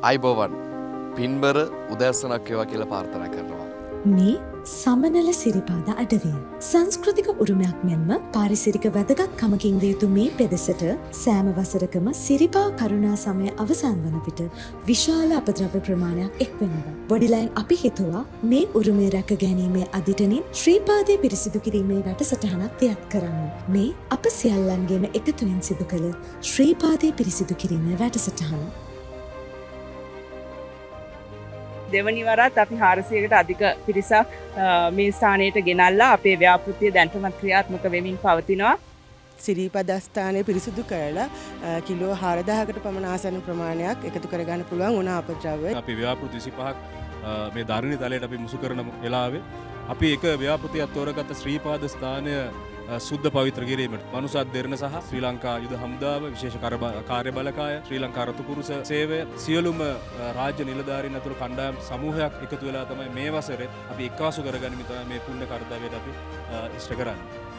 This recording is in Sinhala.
අයිබෝවන් පින්බර උදැසනක් ඒවා කියලා ප්‍රාර්ථනා කරනවා. මේ සමනල සිරිපාද අඩවිය. සංස්කෘතික උරුමයක් මෙන්ම පාරිසරික වැදගත්කමකින් ද යුතු මේ පෙදෙසට සෑම වසරකම සිරිපා කරුණා සමය අවසන් වන විට විශාල අපද්‍රව්‍ය ප්‍රමාණයක් එක්වෙනවා. බොඩිලයින් අපි හිතුවා මේ උරුමය රැක ගැනීමේ අදිටනින් ශ්‍රීපාදය පිරිසිදු කිරීමේ වැඩසටහනක් තියත් කරන්න. මේ අප සියල්ලන්ගේම එකතුවෙන් සිදු කළ ශ්‍රීපාදය පිරිසිදු කිරීමේ වැඩසටහන. දෙවනි වරත් අපි 400කට අධික පිරිසක් මේ ස්ථානයට ගෙනල්ලා අපේ ව්‍යාපෘතිය දැන්ටමත් ක්‍රියාත්මක වෙමින් පවතිනවා. සිරිපදස්ථානය පිරිසිදු කරලා කිලෝ 4000කට පමණ ආසන්න ප්‍රමාණයක් එකතු කරගන්න පුළුවන් වුණ අපද්‍රව්‍ය. අපි ව්‍යාපෘති 25ක් මේ ධර්ණි තලයට අපි මුසු කරන වෙලාවේ අපි එක ව්‍යාපෘතියක් තෝරගත්ත ශ්‍රීපාද ස්ථානය සුද්ධ පවිත්‍ර කිරීමට මනුසත් දෙරණ සහ ශ්‍රී ලංකා යුද හමුදාව විශේෂ කාර්ය බලකාය ශ්‍රී ලංකා රතුපුරුෂ සේවය සියලුම රාජ්‍ය නිලධාරීන් ඇතුළු කණ්ඩායම් සමූහයක් එකතු වෙලා තමයි මේ වසරේ අපි එක්කාසු කරගනිමින් තමයි මේ පුණ්‍ය කර්තව්‍යයට අපි ඉෂ්ට කරන්නේ.